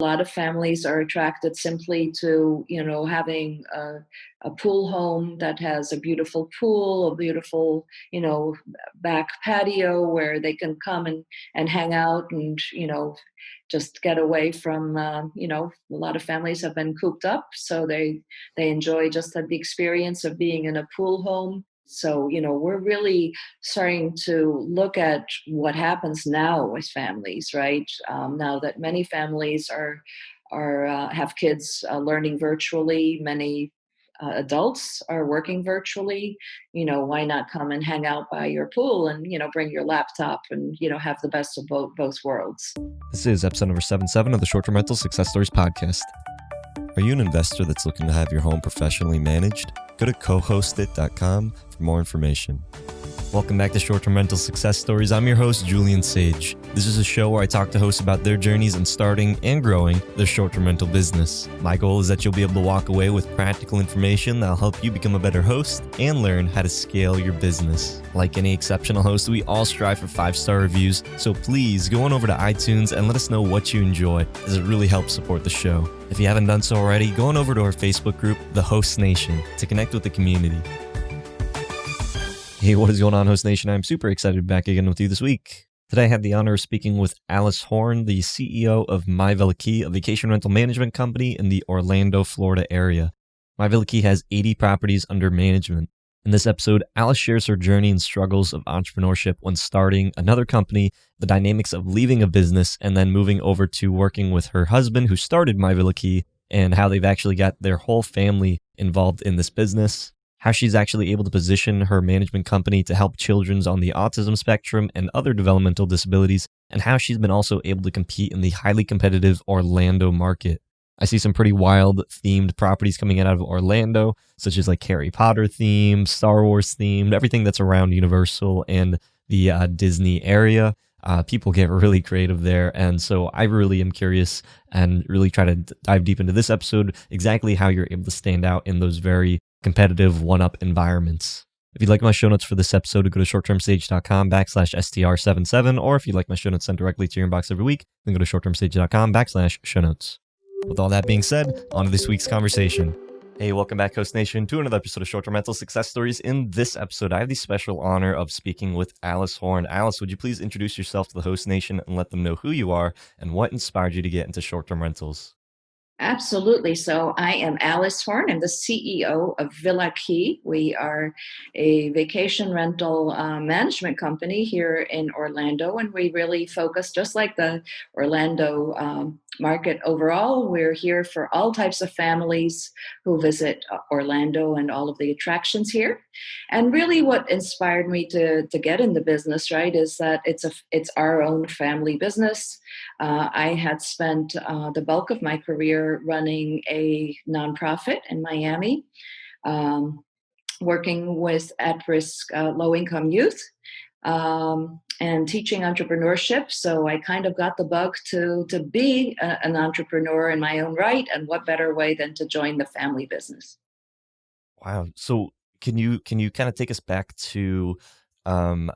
A lot of families are attracted simply to, having a pool home that has a beautiful pool, a beautiful, back patio where they can come and hang out and, just get away from, a lot of families have been cooped up. So they enjoy just the experience of being in a pool home. So, we're really starting to look at what happens now with families, right? Now that many families are have kids learning virtually, many adults are working virtually. Why not come and hang out by your pool and bring your laptop and have the best of both worlds. This is episode number 77 of the Short-Term Rental Success Stories podcast. Are you an investor that's looking to have your home professionally managed? Go to cohostit.com for more information. Welcome back to Short-Term Rental Success Stories. I'm your host, Julian Sage. This is a show where I talk to hosts about their journeys in starting and growing their short-term rental business. My goal is that you'll be able to walk away with practical information that'll help you become a better host and learn how to scale your business. Like any exceptional host, we all strive for 5-star reviews, so please go on over to iTunes and let us know what you enjoy, as it really helps support the show. If you haven't done so already, go on over to our Facebook group, The Host Nation, to connect with the community. Hey, what is going on, Host Nation? I'm super excited to be back again with you this week. Today, I had the honor of speaking with Alice Horn, the CEO of My Villa Key, a vacation rental management company in the Orlando, Florida area. My Villa Key has 80 properties under management. In this episode, Alice shares her journey and struggles of entrepreneurship when starting another company, the dynamics of leaving a business and then moving over to working with her husband who started My Villa Key, and how they've actually got their whole family involved in this business. How she's actually able to position her management company to help children on the autism spectrum and other developmental disabilities, and how she's been also able to compete in the highly competitive Orlando market. I see some pretty wild themed properties coming out of Orlando, such as like Harry Potter themed, Star Wars themed, everything that's around Universal and the Disney area. People get really creative there. And so I really am curious and really try to dive deep into this episode, exactly how you're able to stand out in those very competitive one-up environments. If you'd like my show notes for this episode, go to shorttermstage.com/STR77, or if you'd like my show notes sent directly to your inbox every week, then go to shorttermstage.com/show notes. With all that being said, on to this week's conversation. Hey, welcome back, Host Nation, to another episode of Short-Term Rental Success Stories. In this episode, I have the special honor of speaking with Alice Horn. Alice, would you please introduce yourself to the Host Nation and let them know who you are and what inspired you to get into short-term rentals? Absolutely. So I am Alice Horn. I'm the CEO of Villa Key. We are a vacation rental management company here in Orlando, and we really focus, just like the Orlando market overall. We're here for all types of families who visit Orlando and all of the attractions here. And really, what inspired me to get in the business, right, is that it's our own family business. I had spent the bulk of my career running a nonprofit in Miami, working with at-risk low-income youth, and teaching entrepreneurship. So I kind of got the bug to be an entrepreneur in my own right, and what better way than to join the family business? Wow. So can you kind of take us back to um,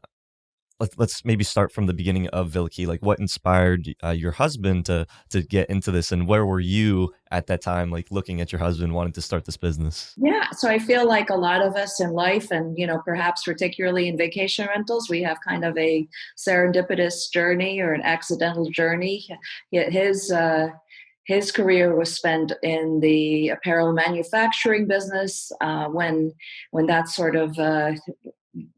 let's maybe start from the beginning of Villa Key. Like, what inspired your husband to get into this, and where were you at that time, like looking at your husband wanting to start this business? Yeah, so I feel like a lot of us in life, and perhaps particularly in vacation rentals, we have kind of a serendipitous journey or an accidental journey. Yet his career was spent in the apparel manufacturing business. When that sort of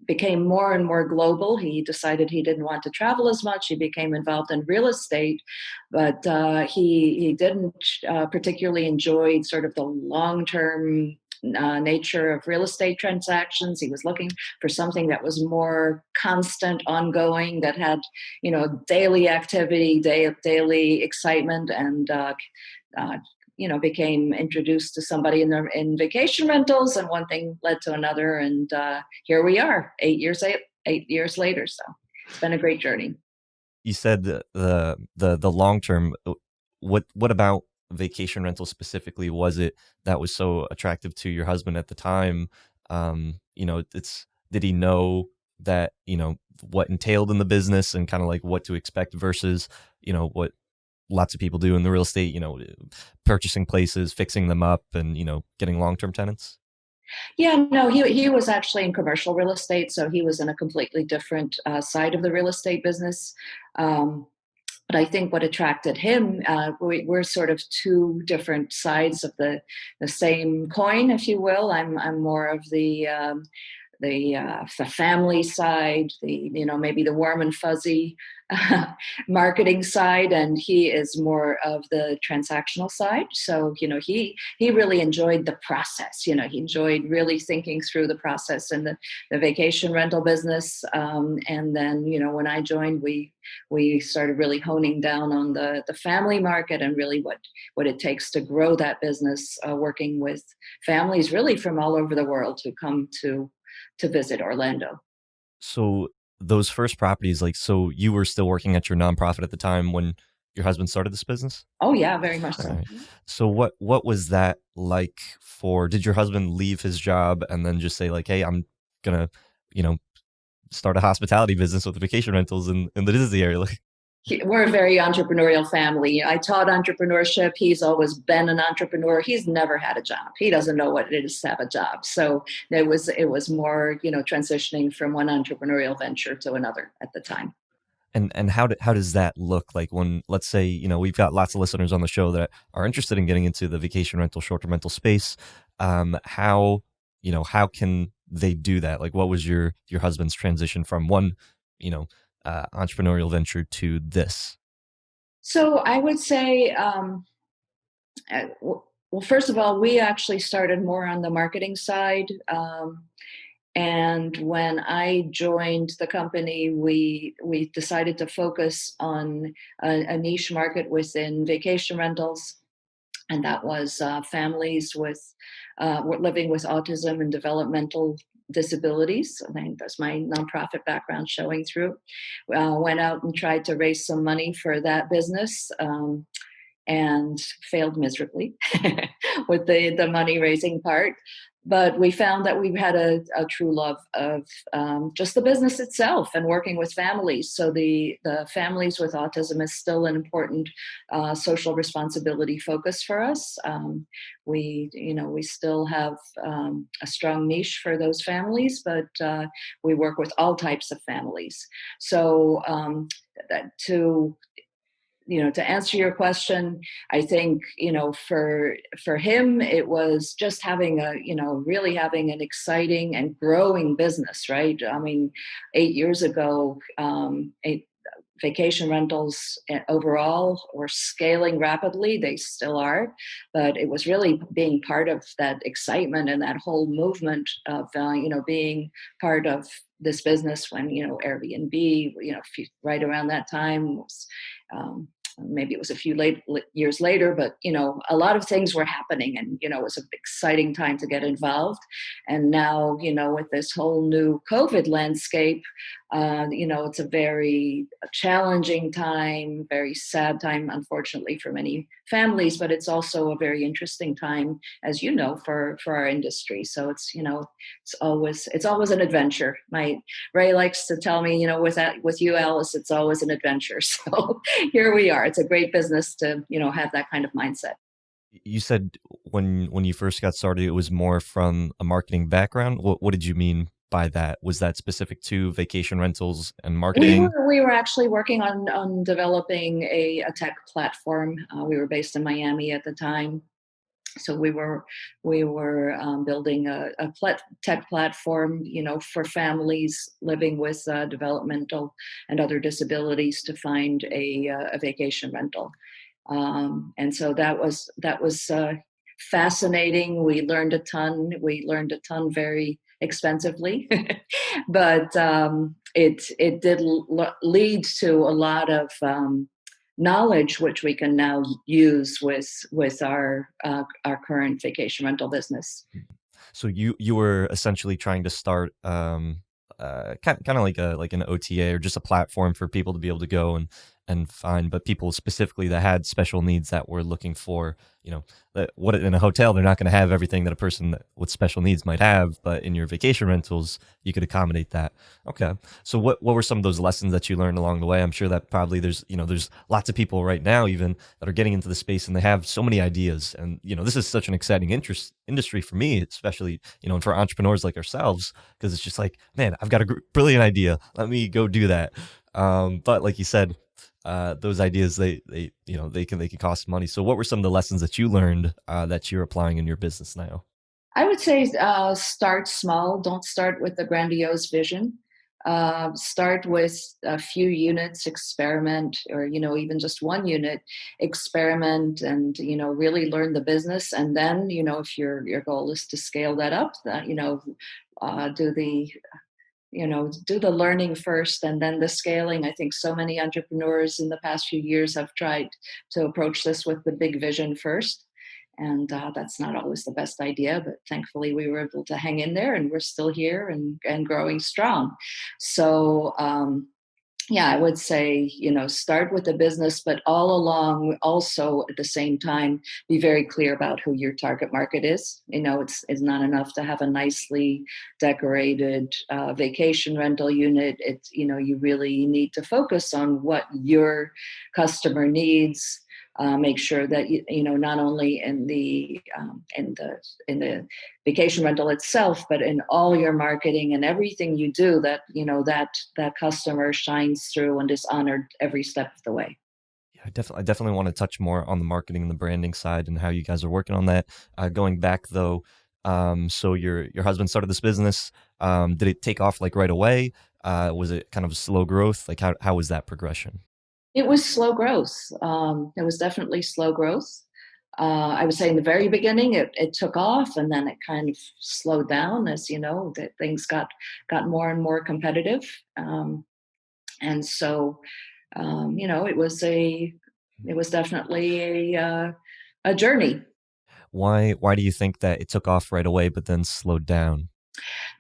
became more and more global, he decided he didn't want to travel as much. He became involved in real estate, but he didn't particularly enjoy sort of the long-term nature of real estate transactions. He was looking for something that was more constant, ongoing, that had daily activity, daily excitement, and became introduced to somebody in vacation rentals, and one thing led to another, and here we are, 8 years later. So it's been a great journey. You said the long term. What about vacation rental specifically was it that was so attractive to your husband at the time? Did he know that what entailed in the business and kind of like what to expect versus what lots of people do in the real estate, purchasing places, fixing them up, and, getting long-term tenants? Yeah, no, he was actually in commercial real estate, so he was in a completely different side of the real estate business. Um, but I think what attracted him, we're sort of two different sides of the same coin, if you will. I'm more of the family side, the maybe the warm and fuzzy marketing side, and he is more of the transactional side. So he really enjoyed the process. He enjoyed really thinking through the process in the vacation rental business. And then when I joined, we started really honing down on the family market and really what it takes to grow that business, working with families really from all over the world who come to visit Orlando. So those first properties, like, so you were still working at your nonprofit at the time when your husband started this business? Oh yeah, very much All so. right. So what was that like for, did your husband leave his job and then just say like, "Hey, I'm gonna, you know, start a hospitality business with vacation rentals in the Disney area?" Like, We're a very entrepreneurial family. I taught entrepreneurship. He's always been an entrepreneur. He's never had a job. He doesn't know what it is to have a job. So it was more, transitioning from one entrepreneurial venture to another at the time. and how does that look like when, let's say, we've got lots of listeners on the show that are interested in getting into the vacation rental, short-term rental space. How, how can they do that? Like, what was your husband's transition from one, you know, entrepreneurial venture to this? So I would say, well, first of all, we actually started more on the marketing side. And when I joined the company, we decided to focus on a niche market within vacation rentals, and that was families with living with autism and developmental disabilities. I think that's my nonprofit background showing through. Went out and tried to raise some money for that business. And failed miserably with the money raising part. But we found that we had a true love of just the business itself and working with families. So the families with autism is still an important social responsibility focus for us. We still have a strong niche for those families, but we work with all types of families. So that to answer your question, I think for him it was just having really having an exciting and growing business, right? I mean, 8 years ago, vacation rentals overall were scaling rapidly. They still are, but it was really being part of that excitement and that whole movement of being part of this business when Airbnb, right around that time was. Maybe it was a few years later, but a lot of things were happening, and it was an exciting time to get involved. And now, with this whole new COVID landscape, it's a very challenging time, very sad time, unfortunately, for many families, but it's also a very interesting time, as you know, for our industry. So it's always an adventure. My Ray likes to tell me, with you, Alice, it's always an adventure. So here we are. It's a great business to have that kind of mindset. You said when you first got started, it was more from a marketing background. What did you mean by that? Was that specific to vacation rentals and We marketing? were we were actually working on developing a tech platform. We were based in Miami at the time, so we were building a tech platform, for families living with developmental and other disabilities to find a vacation rental. And so that was fascinating. We learned a ton. We learned a ton very expensively, but it did lead to a lot of knowledge, which we can now use with our current vacation rental business. So you were essentially trying to start kind of like an OTA or just a platform for people to be able to go and fine. But people specifically that had special needs that were looking for, what in a hotel, they're not going to have everything that a person with special needs might have, but in your vacation rentals, you could accommodate that. Okay. So what were some of those lessons that you learned along the way? I'm sure that probably there's lots of people right now even that are getting into the space and they have so many ideas. And, this is such an exciting industry for me, especially, and for entrepreneurs like ourselves, because it's just like, man, I've got a brilliant idea. Let me go do that. But like you said, those ideas, they can cost money. So what were some of the lessons that you learned that you're applying in your business now? I would say start small. Don't start with a grandiose vision. Start with a few units, experiment, or even just one unit, experiment, and really learn the business. And then if your goal is to scale that up, that do the do the learning first and then the scaling. I think so many entrepreneurs in the past few years have tried to approach this with the big vision first. And that's not always the best idea, but thankfully we were able to hang in there and we're still here and growing strong. So, yeah, I would say, start with the business, but all along also at the same time, be very clear about who your target market is. It's not enough to have a nicely decorated vacation rental unit. You really need to focus on what your customer needs. Make sure that not only in the vacation rental itself, but in all your marketing and everything you do, that that customer shines through and is honored every step of the way. Yeah, I definitely want to touch more on the marketing and the branding side and how you guys are working on that. Going back though, so your husband started this business. Did it take off like right away? Was it kind of a slow growth? Like how was that progression? It was slow growth. It was definitely slow growth. I would say in the very beginning, it took off, and then it kind of slowed down as that things got more and more competitive. And so it was definitely a journey. Why do you think that it took off right away but then slowed down?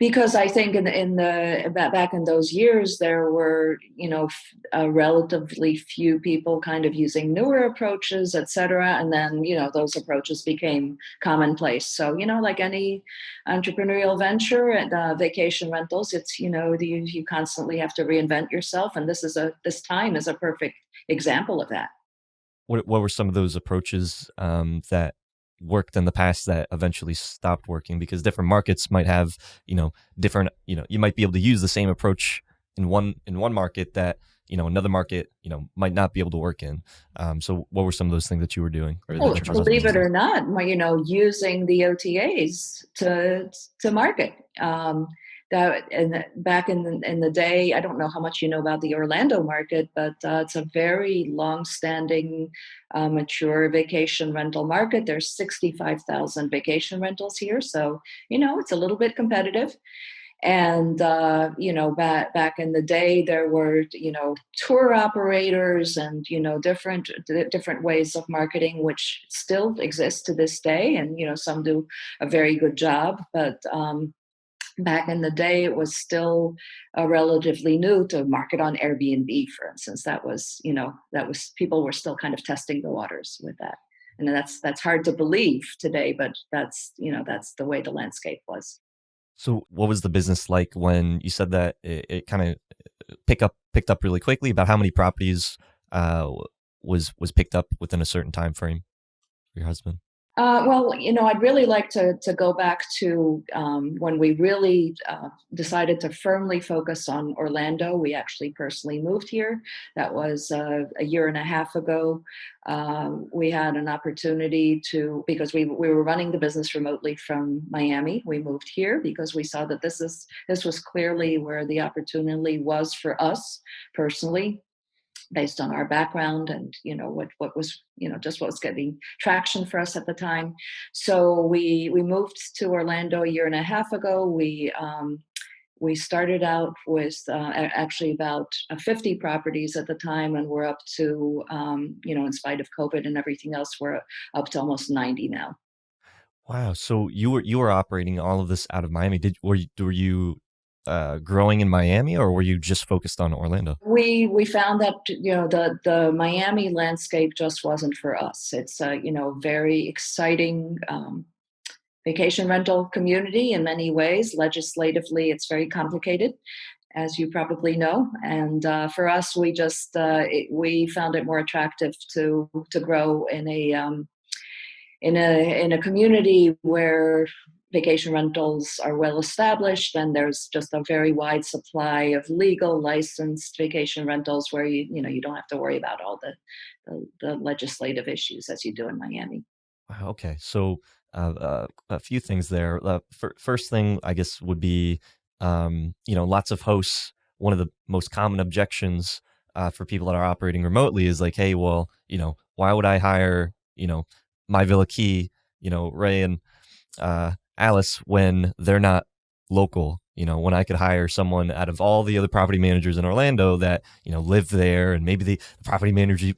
Because I think back in those years there were relatively few people kind of using newer approaches, etc., and then those approaches became commonplace. So like any entrepreneurial venture and vacation rentals, it's you constantly have to reinvent yourself, and this time is a perfect example of that. What were some of those approaches that worked in the past that eventually stopped working? Because different markets might have, different, you might be able to use the same approach in one market that, another market, might not be able to work in. So what were some of those things that you were doing or Well, that your husband believe was it doing? or not, using the OTAs to market. That and back in the day, I don't know how much you know about the Orlando market, but it's a very long-standing, mature vacation rental market. There's 65,000 vacation rentals here, so it's a little bit competitive. And back in the day, there were tour operators and different ways of marketing, which still exist to this day, and some do a very good job. But back in the day, it was still relatively new to market on Airbnb, for instance. That was people were still kind of testing the waters with that, and that's hard to believe today, but that's the way the landscape was. So what was the business like when you said that it kind of picked up really quickly? About how many properties uh, was picked up within a certain time frame for your husband? Well, I'd really like to go back to when we really decided to firmly focus on Orlando. We actually personally moved here. That was a year and a half ago. We had an opportunity because we were running the business remotely from Miami. We moved here because we saw that this was clearly where the opportunity was for us personally, based on our background and what was just what was getting traction for us at the time. So we moved to Orlando a year and a half ago. We started out with actually about 50 properties at the time, and we're up to in spite of COVID and everything else, we're up to almost 90 now. Wow. So you were operating all of this out of Miami. Were you growing in Miami, or were you just focused on Orlando? We found that the Miami landscape just wasn't for us. It's a very exciting vacation rental community in many ways. Legislatively, it's very complicated, as you probably know. And for us, we found it more attractive to grow in a community where vacation rentals are well established, and there's just a very wide supply of legal licensed vacation rentals where you don't have to worry about all the legislative issues as you do in Miami. Wow, okay. So, a few things there. First thing, I guess, would be, lots of hosts. One of the most common objections for people that are operating remotely is like, hey, well, why would I hire, my Villa Key, Ray and Alice when they're not local? When I could hire someone out of all the other property managers in Orlando that live there, and maybe the property managers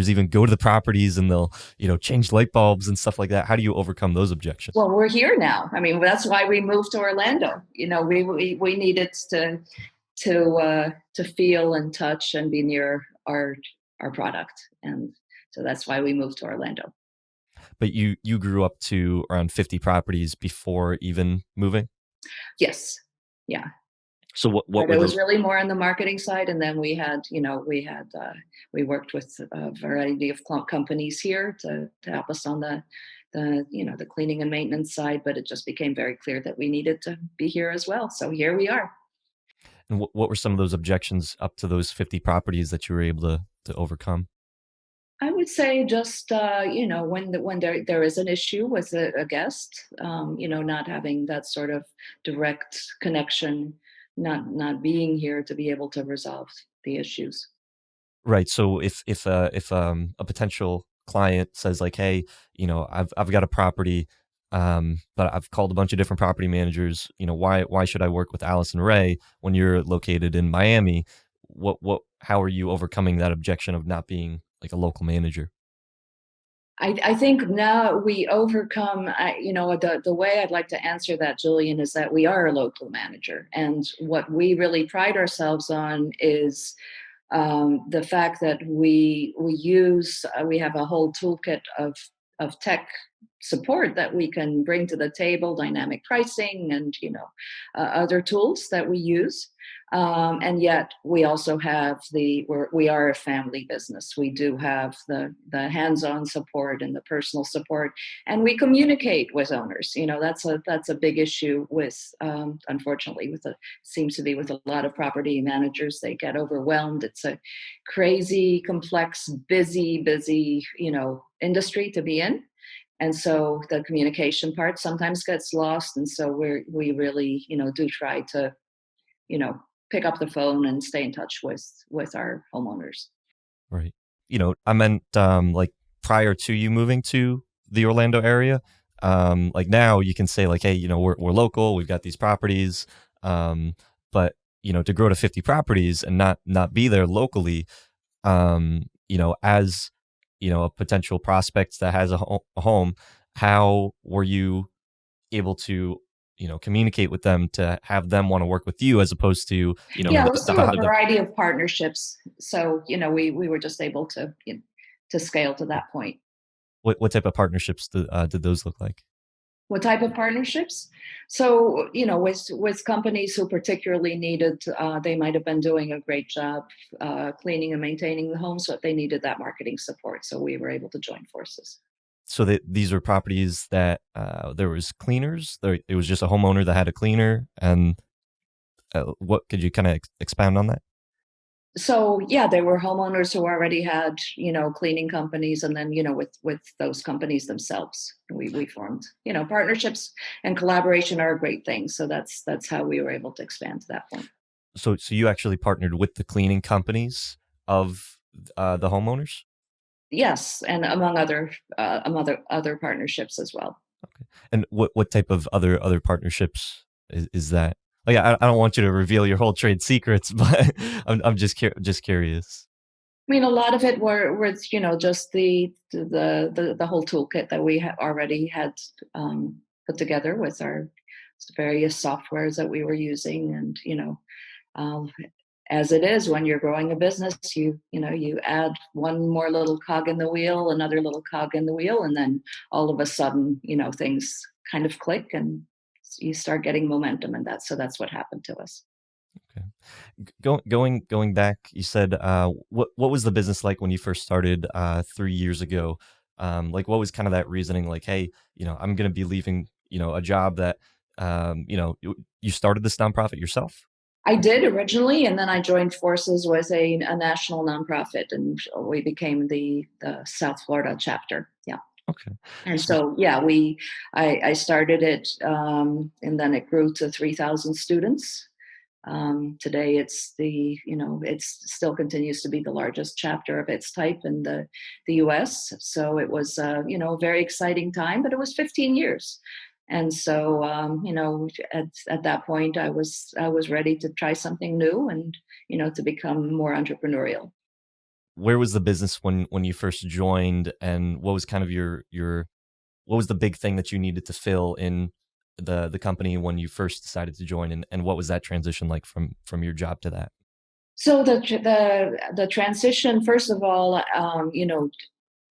even go to the properties and they'll change light bulbs and stuff like that. How do you overcome those objections? Well, we're here now. I mean, that's why we moved to Orlando. We needed to feel and touch and be near our product, and so that's why we moved to Orlando. But you grew up to around 50 properties before even moving. Yes, yeah. So what But were it the was really more on the marketing side, and then we worked with a variety of companies here to help us on the cleaning and maintenance side. But it just became very clear that we needed to be here as well. So here we are. and what were some of those objections up to those 50 properties that you were able to overcome? I would say just when there is an issue with a guest, not having that sort of direct connection, not being here to be able to resolve the issues. Right. So if a potential client says like, hey, I've got a property, but I've called a bunch of different property managers. Why should I work with Alice and Ray when you're located in Miami? How are you overcoming that objection of not being like a local manager? I think now we overcome, the way I'd like to answer that, Julian, is that we are a local manager. And what we really pride ourselves on is the fact that we have a whole toolkit of tech support that we can bring to the table, dynamic pricing and other tools that we use. And yet we also have we are a family business. We do have the hands-on support and the personal support, and we communicate with owners. That's a big issue with unfortunately seems to be with a lot of property managers. They get overwhelmed. It's a crazy, complex, busy industry to be in, and so the communication part sometimes gets lost. And so we really do try to you know pick up the phone and stay in touch with our homeowners. Right. I meant like prior to you moving to the Orlando area. Like now you can say like, hey, we're local, we've got these properties. But to grow to 50 properties and not be there locally, as a potential prospect that has a home, how were you able to communicate with them to have them want to work with you as opposed to Yeah, it was through a variety of partnerships. So we were just able to scale to that point. what type of partnerships did those look like? What type of partnerships? So with companies who particularly needed, they might have been doing a great job cleaning and maintaining the home, so they needed that marketing support. So we were able to join forces. So that these are properties that there was cleaners. It was just a homeowner that had a cleaner, and what could you kind of expound on that? So yeah, there were homeowners who already had cleaning companies, and then with those companies themselves, we formed partnerships, and collaboration are a great thing. So that's how we were able to expand to that point. So you actually partnered with the cleaning companies of the homeowners. Yes, and among other partnerships as well. Okay. And what type of other partnerships is that? Like, I don't want you to reveal your whole trade secrets, but I'm just curious. I mean, a lot of it was just the whole toolkit that we already had put together with our various softwares that we were using. And, um, as it is when you're growing a business, you add one more little cog in the wheel, another little cog in the wheel, and then all of a sudden, things kind of click and you start getting momentum. And that's what happened to us. Okay. Going back, you said, what was the business like when you first started 3 years ago? Like, what was kind of that reasoning? Like, hey, I'm going to be leaving, a job that, you started this nonprofit yourself. I did originally, and then I joined forces with a national nonprofit, and we became the South Florida chapter. Yeah. Okay. And So so, yeah, I started it, and then it grew to 3,000 students. Today, it still continues to be the largest chapter of its type in the U.S. So it was, a very exciting time, but it was 15 years. And so, at that point, I was ready to try something new and, to become more entrepreneurial. where was the business when you first joined, and what was kind of your what was the big thing that you needed to fill in the company when you first decided to join, and what was that transition like from your job to that? So the transition, first of all,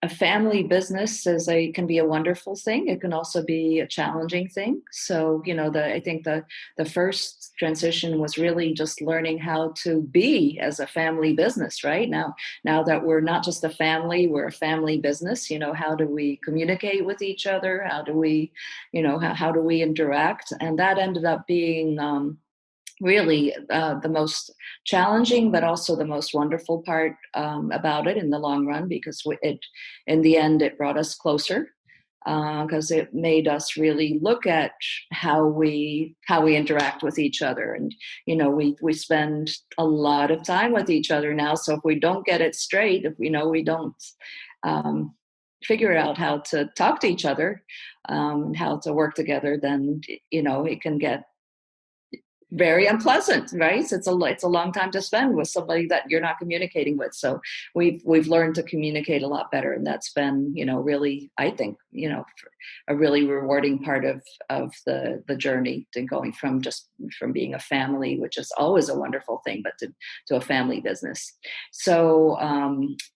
a family business can be a wonderful thing. It can also be a challenging thing. So, I think the first transition was really just learning how to be as a family business. Right now that we're not just a family, we're a family business. How do we communicate with each other? How do we, how do we interact? And that ended up being, really the most challenging, but also the most wonderful part about it in the long run, because in the end, it brought us closer, because it made us really look at how we interact with each other. And we spend a lot of time with each other now. So if we don't get it straight, if we don't um, figure out how to talk to each other, how to work together, then it can get very unpleasant, right? It's a long time to spend with somebody that you're not communicating with. So we've learned to communicate a lot better, and that's been, really, I think, a really rewarding part of the journey, to going from being a family, which is always a wonderful thing, but to a family business. So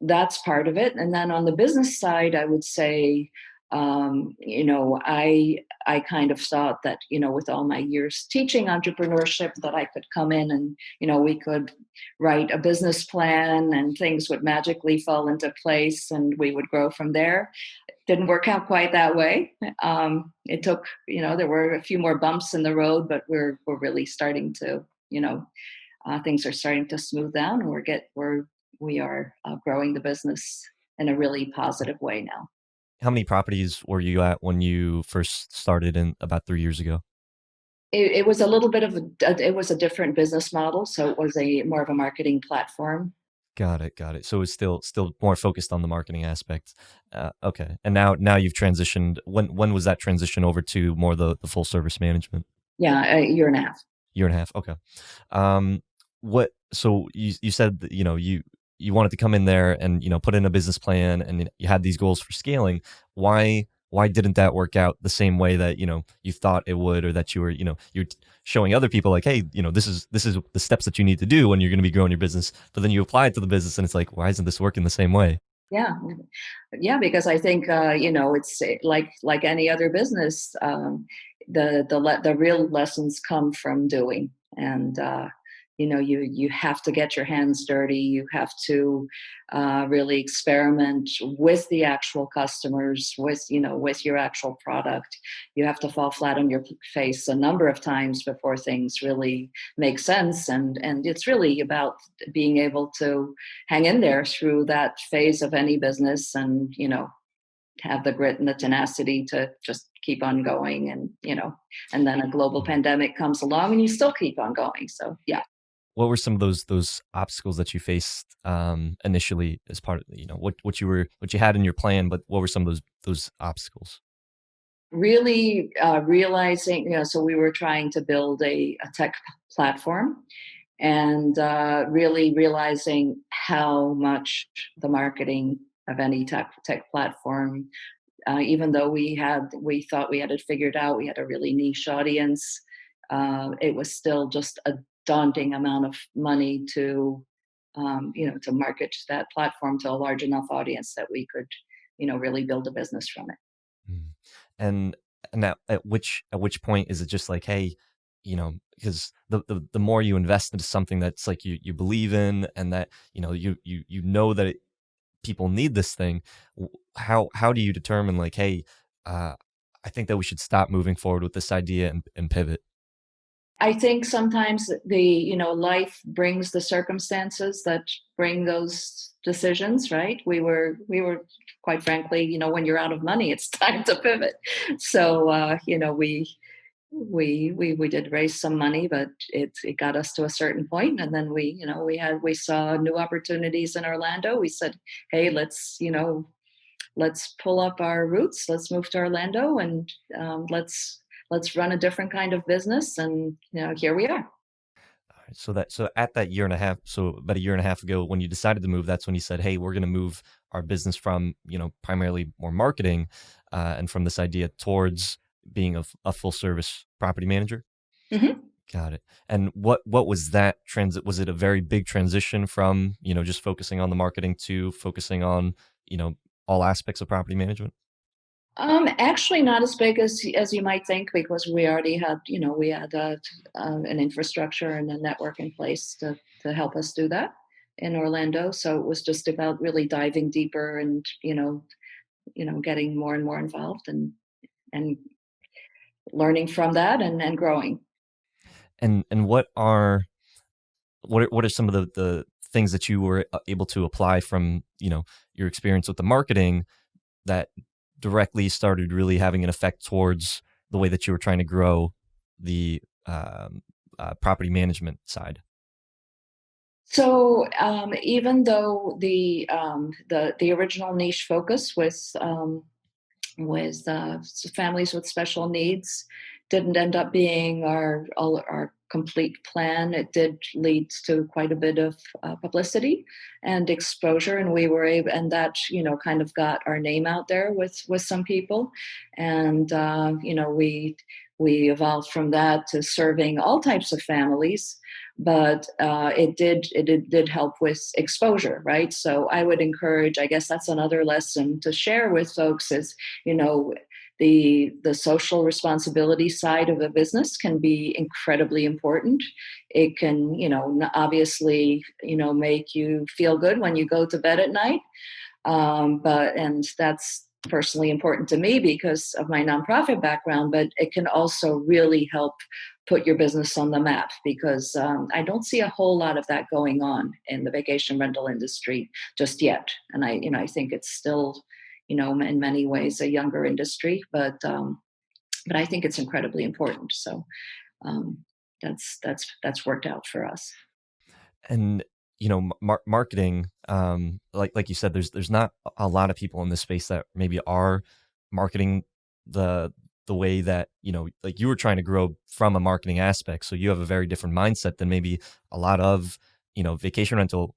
that's part of it. And then on the business side, I would say, I kind of thought that, with all my years teaching entrepreneurship, that I could come in and, we could write a business plan and things would magically fall into place and we would grow from there. Didn't work out quite that way. It took, there were a few more bumps in the road, but we're really starting to, things are starting to smooth down, and we are growing the business in a really positive way now. How many properties were you at when you first started in about 3 years ago? It was a little bit of it was a different business model, so it was a more of a marketing platform. Got it, got it. So it's still more focused on the marketing aspect. Okay, and now you've transitioned. When was that transition over to more the full service management? Yeah, a year and a half. Year and a half. Okay. Um, what? So you said that, you wanted to come in there and put in a business plan, and you had these goals for scaling. Why didn't that work out the same way that you thought it would, or that you're showing other people, like, hey, this is the steps that you need to do when you're going to be growing your business, but then you apply it to the business and it's like, why isn't this working the same way? Yeah, yeah, because I think, it's like any other business. The real lessons come from doing, and you have to get your hands dirty. You have to really experiment with the actual customers, with your actual product. You have to fall flat on your face a number of times before things really make sense, and it's really about being able to hang in there through that phase of any business, and have the grit and the tenacity to just keep on going. And and then a global Mhm. pandemic comes along and you still keep on going. So yeah. What were some of those obstacles that you faced initially, as part of what you had in your plan, but what were some of those obstacles? Really realizing, so we were trying to build a tech platform, and really realizing how much the marketing of any tech platform, even though we thought we had it figured out, we had a really niche audience. it was still just a daunting amount of money to, to market that platform to a large enough audience that we could, really build a business from it. Mm. And now at which point is it just like, hey, because the more you invest into something that's like you believe in, and that you know that people need this thing, how do you determine like, hey, uh, I think that we should stop moving forward with this idea and pivot? I think sometimes life brings the circumstances that bring those decisions, right? We were quite frankly, when you're out of money, it's time to pivot. So, we did raise some money, but it got us to a certain point, and then we saw new opportunities in Orlando. We said, hey, let's pull up our roots. Let's move to Orlando, and let's run a different kind of business. And here we are. So at that year and a half, so about a year and a half ago, when you decided to move, that's when you said, "Hey, we're going to move our business from primarily more marketing, and from this idea towards being a full service property manager." Mhm. Got it. And what was that transit? Was it a very big transition from just focusing on the marketing to focusing on you know all aspects of property management? Actually, not as big as you might think, because we already had, an infrastructure and a network in place to help us do that in Orlando. So it was just about really diving deeper and getting more and more involved, and learning from that, and growing. And what are some of the things that you were able to apply from your experience with the marketing that directly started really having an effect towards the way that you were trying to grow the property management side? So even though the original niche focus with families with special needs didn't end up being our complete plan. It did lead to quite a bit of publicity and exposure, and we were able, and that kind of got our name out there with some people, and we evolved from that to serving all types of families. But it did help with exposure, right? So I would encourage, I guess that's another lesson to share with folks, is you know the social responsibility side of a business can be incredibly important. It can obviously make you feel good when you go to bed at night, and that's personally important to me because of my nonprofit background, but it can also really help put your business on the map, because I don't see a whole lot of that going on in the vacation rental industry just yet. And I think it's still, in many ways a younger industry, but I think it's incredibly important. So um, that's worked out for us. And marketing, like you said, there's not a lot of people in this space that maybe are marketing the the way that like you were trying to grow from a marketing aspect, so you have a very different mindset than maybe a lot of vacation rental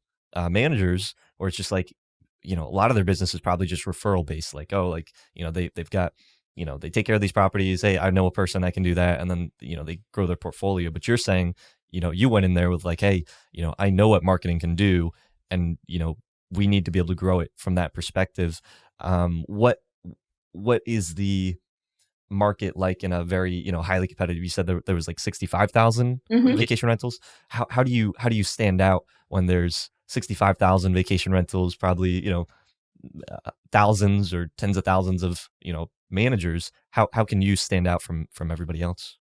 managers, where it's just like a lot of their business is probably just referral based, like, oh, like they've got they take care of these properties, hey, I know a person that can do that, and then they grow their portfolio. But you're saying you went in there with like, hey, I know what marketing can do, and we need to be able to grow it from that perspective. What is the market like in a very highly competitive? You said there was like 65,000 Hmm. vacation rentals. How do you stand out when there's 65,000 vacation rentals, probably thousands or tens of thousands of managers? How can you stand out from everybody else?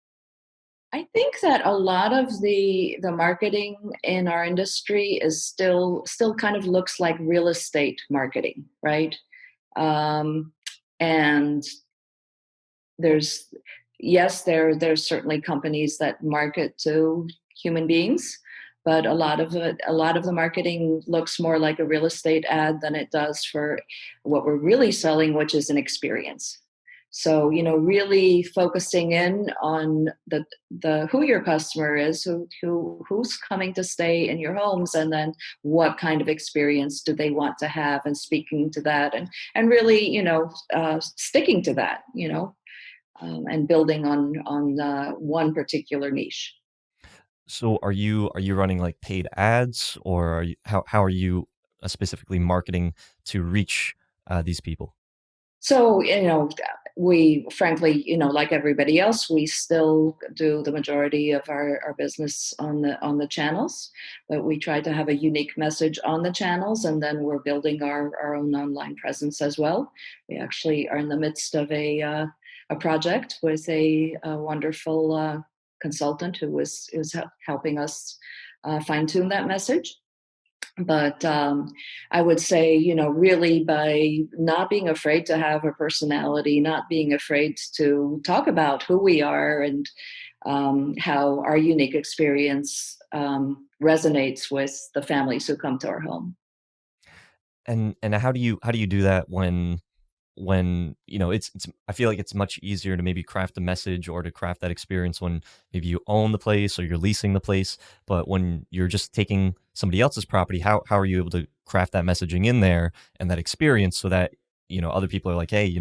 I think that a lot of the marketing in our industry is still kind of looks like real estate marketing, right? Um, and there's yes, there's certainly companies that market to human beings, but a lot of the marketing looks more like a real estate ad than it does for what we're really selling, which is an experience. So really focusing in on the who your customer is, who's coming to stay in your homes, and then what kind of experience do they want to have, and speaking to that, and really sticking to that. and building on one particular niche. So are you running like paid ads, or how are you specifically marketing to reach these people? So, we frankly, like everybody else, we still do the majority of our business on the channels, but we try to have a unique message on the channels, and then we're building our own online presence as well. We actually are in the midst of a project with a wonderful consultant who is helping us fine tune that message. But I would say, really by not being afraid to have a personality, not being afraid to talk about who we are and how our unique experience resonates with the families who come to our home. And how do you do that when it's I feel like it's much easier to maybe craft a message or to craft that experience when maybe you own the place or you're leasing the place, but when you're just taking somebody else's property, how are you able to craft that messaging in there and that experience so that other people are like, hey,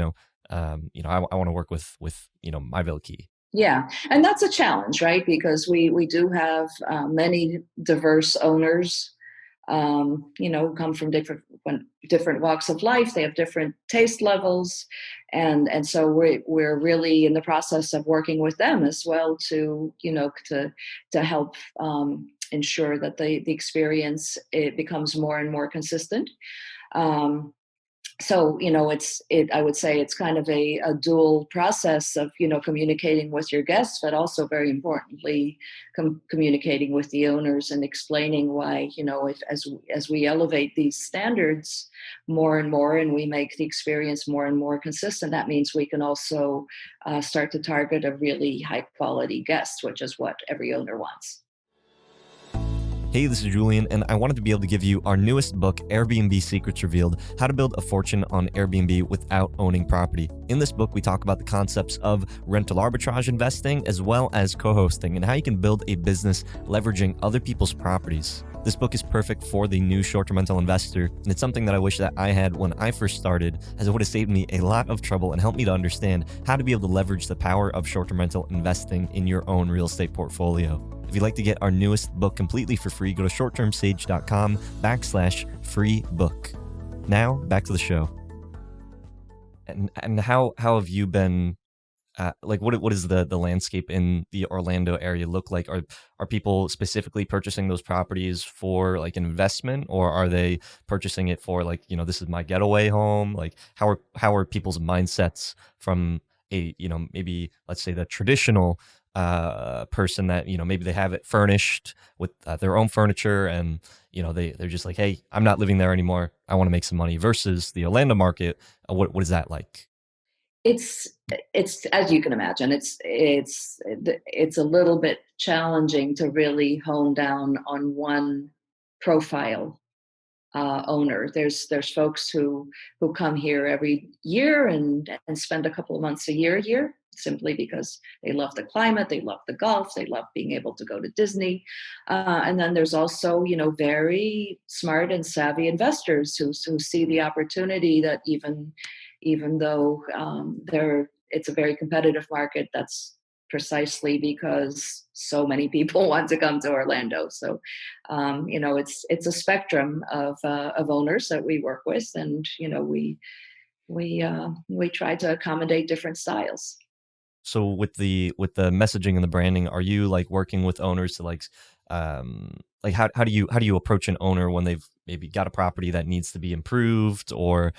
I want to work with my Villa Key. Yeah, and that's a challenge, right? Because we do have many diverse owners, come from different walks of life. They have different taste levels, and so we're really in the process of working with them as well to to help ensure that the experience it becomes more and more consistent. Um, so it I would say it's kind of a dual process of communicating with your guests, but also very importantly communicating with the owners and explaining why if as we elevate these standards more and more and we make the experience more and more consistent, that means we can also start to target a really high quality guest, which is what every owner wants. Hey, this is Julian, and I wanted to be able to give you our newest book, Airbnb Secrets Revealed: How to Build a Fortune on Airbnb Without Owning Property. In this book, we talk about the concepts of rental arbitrage investing as well as co-hosting and how you can build a business leveraging other people's properties. This book is perfect for the new short-term rental investor, and it's something that I wish that I had when I first started, as it would have saved me a lot of trouble and helped me to understand how to be able to leverage the power of short-term rental investing in your own real estate portfolio. If you'd like to get our newest book completely for free, go to shorttermsage.com/free book. Now, back to the show. And how have you been, like what is the landscape in the Orlando area look like? Are people specifically purchasing those properties for like an investment, or are they purchasing it for like, this is my getaway home? Like how are people's mindsets from a, maybe let's say the traditional person that, maybe they have it furnished with their own furniture, and they're just like, hey, I'm not living there anymore, I want to make some money, versus the Orlando market. What is that like? It's it's as you can imagine, it's a little bit challenging to really hone down on one profile owner. There's folks who come here every year and spend a couple of months a year here simply because they love the climate, they love the golf, they love being able to go to Disney. And then there's also very smart and savvy investors who see the opportunity that even though it's a very competitive market, that's precisely because so many people want to come to Orlando. So, it's a spectrum of owners that we work with, and we try to accommodate different styles. So with the messaging and the branding, are you like working with owners to like how do you approach an owner when they've maybe got a property that needs to be improved, or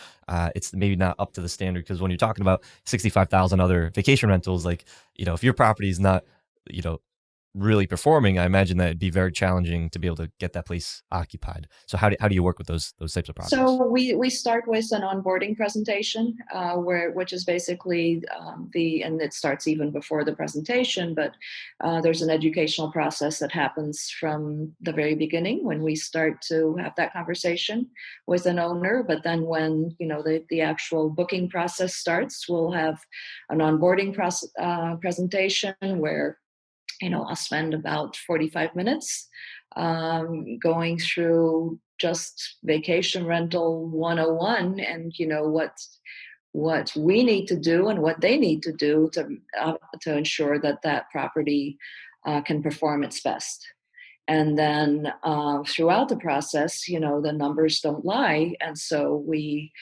it's maybe not up to the standard? Because when you're talking about 65,000 other vacation rentals, like, if your property is not, you know, really performing, I imagine that it'd be very challenging to be able to get that place occupied. So how do you work with those types of properties? So we start with an onboarding presentation, which is basically and it starts even before the presentation, but there's an educational process that happens from the very beginning when we start to have that conversation with an owner. But then when the actual booking process starts, we'll have an onboarding presentation where I'll spend about 45 minutes going through just vacation rental 101, and what we need to do and what they need to do to ensure that that property can perform its best. And then throughout the process, the numbers don't lie, and so we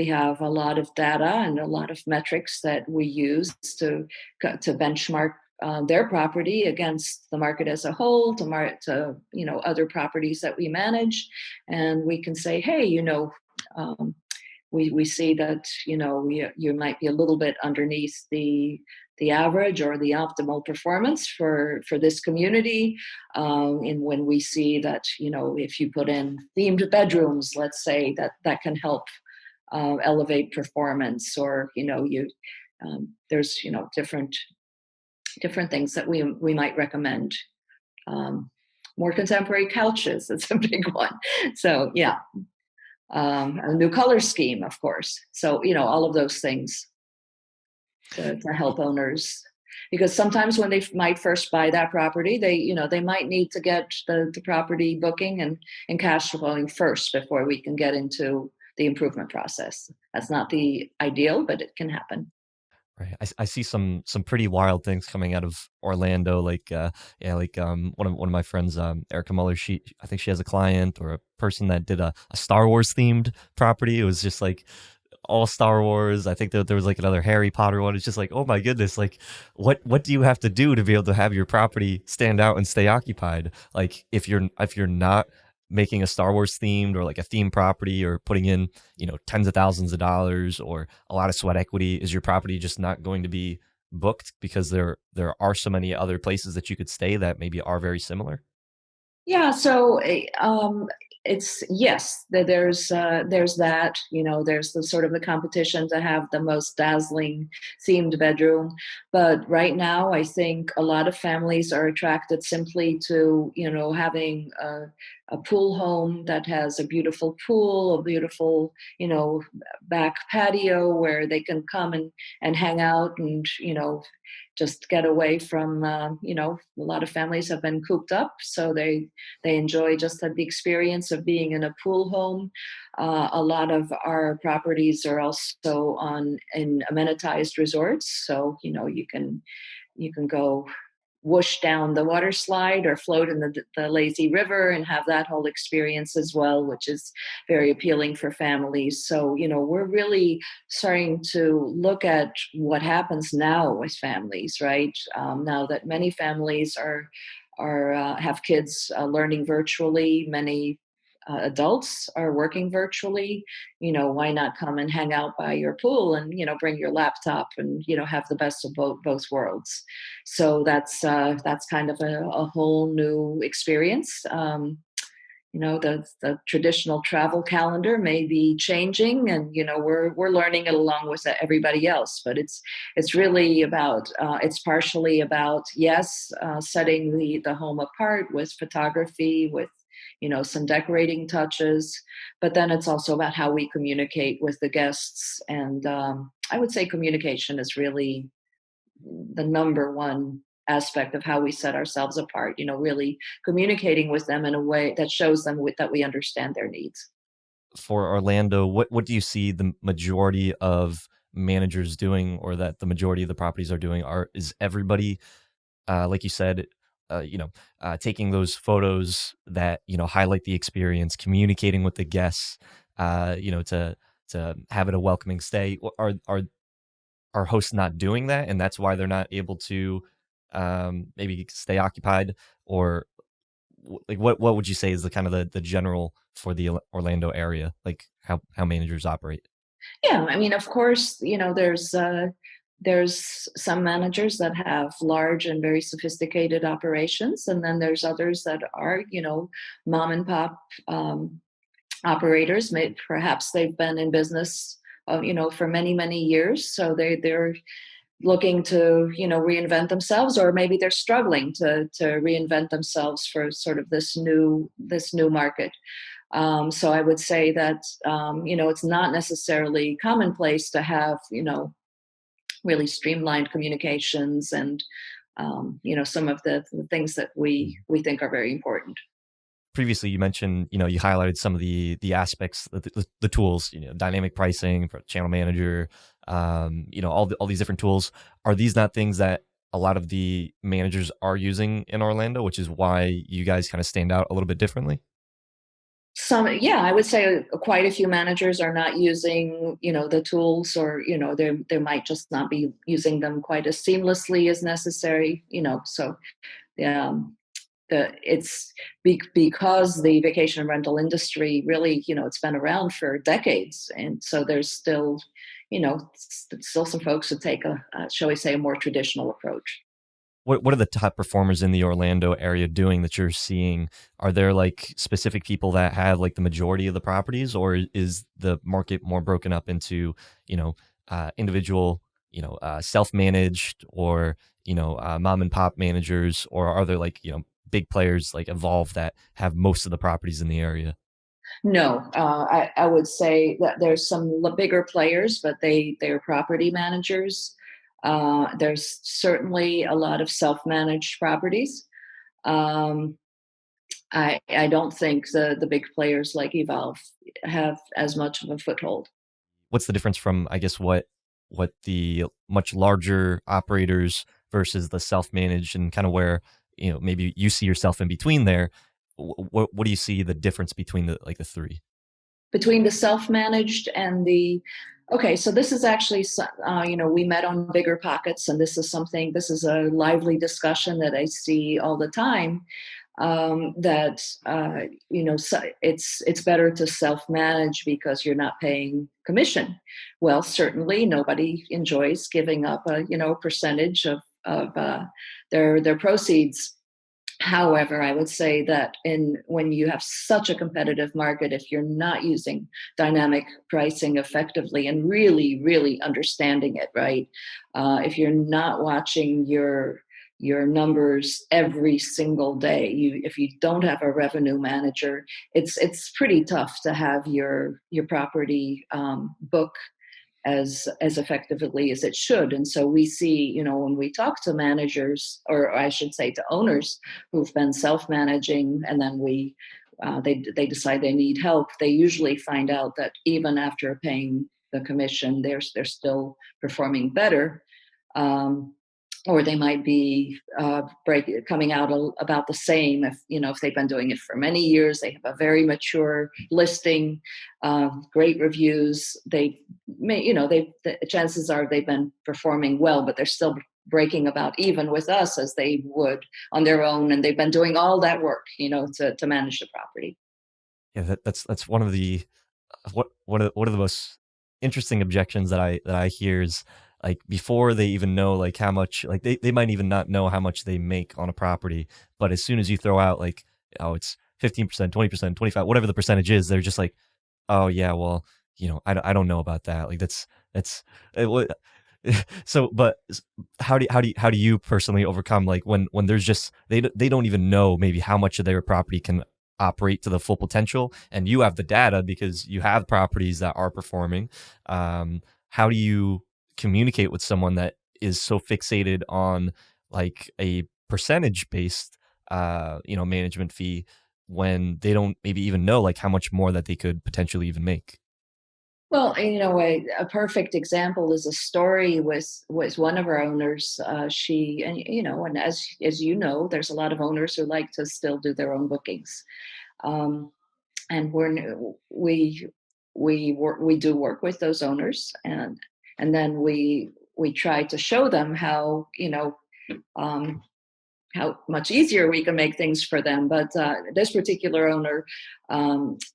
have a lot of data and a lot of metrics that we use to benchmark their property against the market as a whole, to other properties that we manage, and we can say, hey, um, we see that you might be a little bit underneath the average or the optimal performance for this community. And when we see that if you put in themed bedrooms, let's say, that can help elevate performance, or you there's different things that we might recommend. Um, More contemporary couches, it's a big one. So yeah, a new color scheme, of course. So, all of those things to help owners. Because sometimes when they might first buy that property, they might need to get the property booking and cash flowing first before we can get into the improvement process. That's not the ideal, but it can happen. Right. I see some pretty wild things coming out of Orlando. Like yeah, like one of my friends, Erica Muller, I think she has a client or a person that did a Star Wars themed property. It was just like all Star Wars. I think that there was like another Harry Potter one. It's just like, oh my goodness, like what do you have to do to be able to have your property stand out and stay occupied? Like if you're not making a Star Wars themed or like a theme property or putting in, tens of thousands of dollars or a lot of sweat equity, is your property just not going to be booked because there are so many other places that you could stay that maybe are very similar? Yeah, so it's yes, there's that, there's the sort of the competition to have the most dazzling themed bedroom. But right now, I think a lot of families are attracted simply to having a pool home that has a beautiful pool, a beautiful back patio where they can come and hang out, and just get away from a lot of families have been cooped up, so they enjoy just the experience of being in a pool home. A lot of our properties are also in amenitized resorts, so you can go whoosh down the water slide or float in the lazy river and have that whole experience as well, which is very appealing for families. So, we're really starting to look at what happens now with families, right? Now that many families are have kids learning virtually, many adults are working virtually. Why not come and hang out by your pool and bring your laptop and have the best of both worlds. So that's kind of a whole new experience. The traditional travel calendar may be changing, and we're learning it along with everybody else. But it's really about it's partially about, yes, setting the home apart with photography, with some decorating touches, but then it's also about how we communicate with the guests. And I would say communication is really the number one aspect of how we set ourselves apart, really communicating with them in a way that shows them that we understand their needs. For Orlando, what do you see the majority of managers doing, or that the majority of the properties are doing? Is everybody, like you said, taking those photos that highlight the experience, communicating with the guests, to have it a welcoming stay? Are hosts not doing that, and that's why they're not able to maybe stay occupied? Or like what would you say is the kind of the general for the Orlando area, like how managers operate? Yeah, I mean, of course, there's some managers that have large and very sophisticated operations, and then there's others that are, mom and pop operators. Perhaps they've been in business, for many many years, so they're looking to reinvent themselves, or maybe they're struggling to reinvent themselves for sort of this new market. So I would say that it's not necessarily commonplace to have really streamlined communications and some of the things that we think are very important. previously you mentioned, you highlighted some of the aspects, the tools, dynamic pricing for channel manager, all these different tools. Are these not things that a lot of the managers are using in Orlando, which is why you guys kind of stand out a little bit differently? Yeah, I would say quite a few managers are not using, the tools, or, they might just not be using them quite as seamlessly as necessary, so, um, it's because the vacation and rental industry really, it's been around for decades. And so there's still, still some folks who take shall we say, a more traditional approach. What are the top performers in the Orlando area doing that you're seeing? Are there like specific people that have like the majority of the properties, or is the market more broken up into, individual, self-managed, or, mom and pop managers, or are there like, big players like Evolve that have most of the properties in the area? No, I would say that there's some bigger players, but they're property managers. There's certainly a lot of self-managed properties. Um, I don't think the big players like Evolve have as much of a foothold. What's the difference from, I guess, what the much larger operators versus the self-managed, and kind of where, maybe you see yourself in between there? What do you see the difference between the three? Between the self-managed and the okay, so this is actually we met on Bigger Pockets, and this is a lively discussion that I see all the time. That so it's better to self-manage because you're not paying commission. Well, certainly nobody enjoys giving up a percentage of their proceeds. However, I would say that when you have such a competitive market, if you're not using dynamic pricing effectively and really, really understanding it, right? If you're not watching your numbers every single day, if you don't have a revenue manager, it's pretty tough to have your property book as effectively as it should. And so we see, when we talk to managers, or I should say to owners who've been self-managing, and then they decide they need help, they usually find out that even after paying the commission, they're still performing better. Um, or they might be coming out about the same if they've been doing it for many years. They have a very mature listing, great reviews. They may, the chances are they've been performing well, but they're still breaking about even with us as they would on their own, and they've been doing all that work, to manage the property. Yeah, that's one of the one of the most interesting objections that I hear is, like, before they even know like how much, like they might even not know how much they make on a property, but as soon as you throw out like, oh, it's 15%, 20%, 25, whatever the percentage is, they're just like, oh yeah, well, I don't know about that. Like that's what. So, but how do you personally overcome, like, when there's just they don't even know maybe how much of their property can operate to the full potential, and you have the data because you have properties that are performing. How do you communicate with someone that is so fixated on like a percentage based management fee, when they don't maybe even know like how much more that they could potentially even make? Well, a perfect example is a story with one of our owners. She, and and as you know, there's a lot of owners who like to still do their own bookings, um, and we do work with those owners, and then we try to show them um, how much easier we can make things for them. But this particular owner,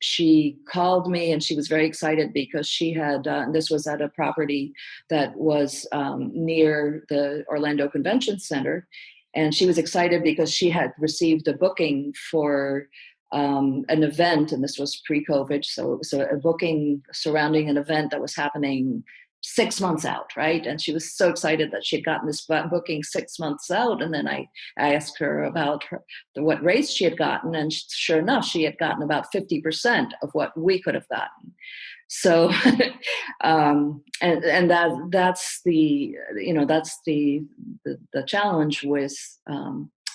she called me and she was very excited because she had, this was at a property that was near the Orlando Convention Center. And she was excited because she had received a booking for an event, and this was pre-COVID. So it was a booking surrounding an event that was happening 6 months out, right? And she was so excited that she had gotten this booking 6 months out. And then I asked her about what rates she had gotten, and sure enough, she had gotten about 50% of what we could have gotten. So, and that's the challenge with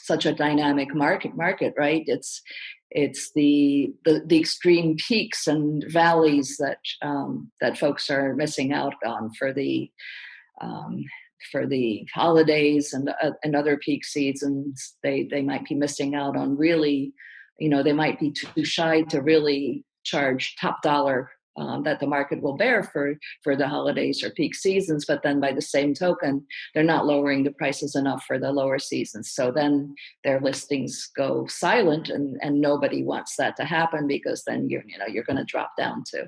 such a dynamic market, right? It's the extreme peaks and valleys that folks are missing out on um, for the holidays and other peak seasons. They might be missing out on really, they might be too shy to really charge top dollar, that the market will bear for the holidays or peak seasons. But then by the same token, they're not lowering the prices enough for the lower seasons. So then their listings go silent, and nobody wants that to happen, because then you're going to drop down to,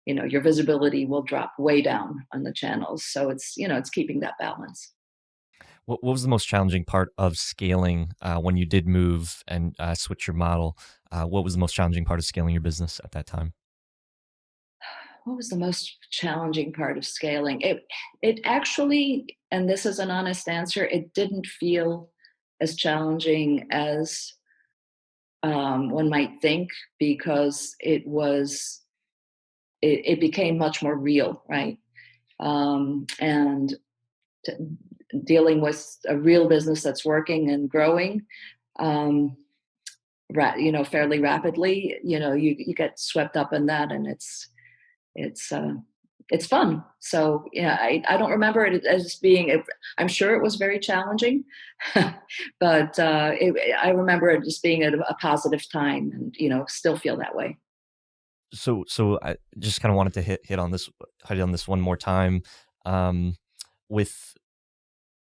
your visibility will drop way down on the channels. So it's keeping that balance. What was the most challenging part of scaling when you did move and switch your model? What was the most challenging part of scaling your business at that time? What was the most challenging part of scaling? It actually, and this is an honest answer, it didn't feel as challenging as one might think, because it became much more real, right? And t- dealing with a real business that's working and growing, um, fairly rapidly, you get swept up in that, and it's uh, it's fun. So yeah, I don't remember it as being. I'm sure it was very challenging, but I remember it just being a positive time, and still feel that way. So I just kind of wanted to hit on this one more time. Um, with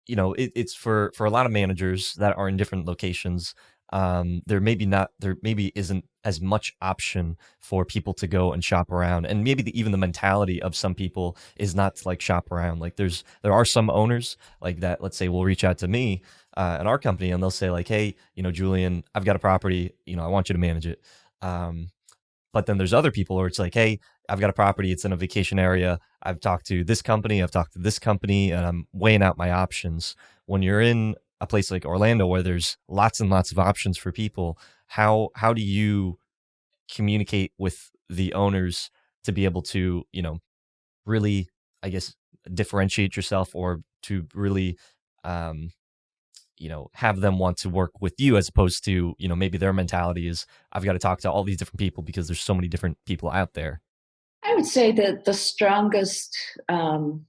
it's for a lot of managers that are in different locations. There maybe isn't as much option for people to go and shop around, and maybe even the mentality of some people is not to like shop around. Like there are some owners like that. Let's say will reach out to me in our company, and they'll say like, hey, Julian, I've got a property, I want you to manage it. Um, but then there's other people where it's like, hey, I've got a property, it's in a vacation area. I've talked to this company, I've talked to this company, and I'm weighing out my options. When you're in a place like Orlando where there's lots and lots of options for people, how do you communicate with the owners to be able to, really, I guess, differentiate yourself, or to really um have them want to work with you, as opposed to, maybe their mentality is I've got to talk to all these different people because there's so many different people out there. I would say that the strongest um,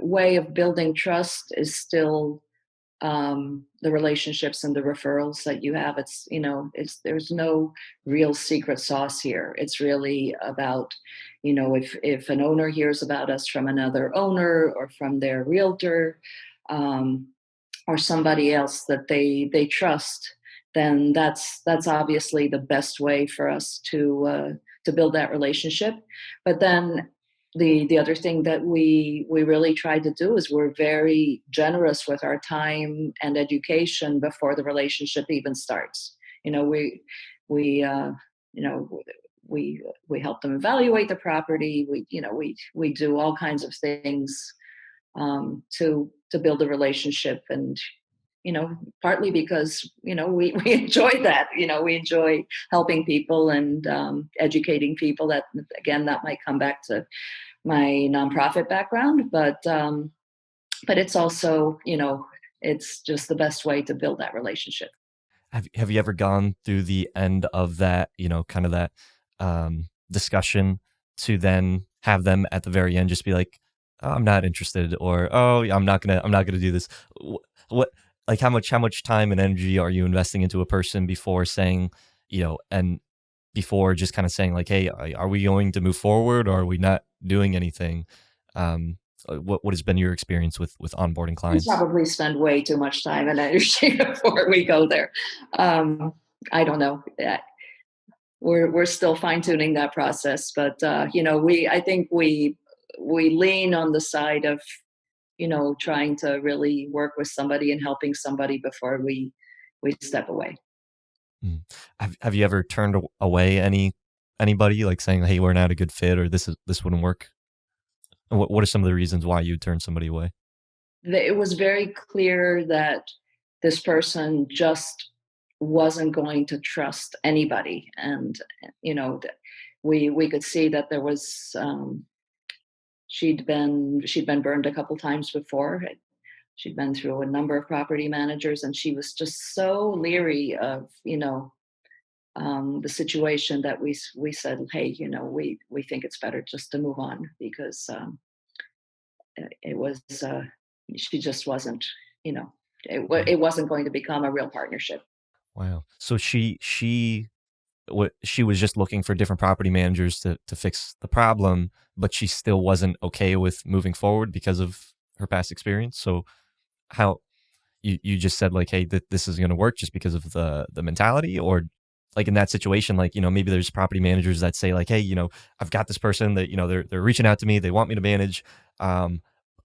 way of building trust is still the relationships and the referrals that you have. There's no real secret sauce here. It's really about, if an owner hears about us from another owner or from their realtor, um, or somebody else that they trust, then that's obviously the best way for us to build that relationship. But then the other thing that we really try to do is we're very generous with our time and education before the relationship even starts. We you know we help them evaluate the property. We do all kinds of things to build a relationship, and partly because we enjoy that. We enjoy helping people and educating people. That, again, that might come back to my nonprofit background, but it's also, it's just the best way to build that relationship. Have you ever gone through the end of that, kind of that discussion, to then have them at the very end just be like, oh, I'm not interested, or oh, yeah, I'm not gonna do this. What, like, how much time and energy are you investing into a person before saying, and before just kind of saying like, hey, are we going to move forward, or are we not doing anything? Um, what has been your experience with onboarding We clients? probably spend way too much time and energy before we go there. um, I don't know. We're still fine tuning that process, but we I think we lean on the side of trying to really work with somebody and helping somebody before we step away. Mm. Have you ever turned away anybody, like saying, "Hey, we're not a good fit," or this wouldn't work? And what are some of the reasons why you turn somebody away? It was very clear that this person just wasn't going to trust anybody, and we could see that there was, she'd been burned a couple times before. she'd been through a number of property managers, and she was just so leery of, the situation that we said, hey, we think it's better just to move on because it was she just wasn't, you know, Right. it wasn't going to become a real partnership. Wow. So she was just looking for different property managers to fix the problem, but she still wasn't okay with moving forward because of her past experience. So how you just said like, hey, this is going to work just because of the mentality, or like in that situation, like, maybe there's property managers that say like, hey, I've got this person that, they're reaching out to me, they want me to manage. Um,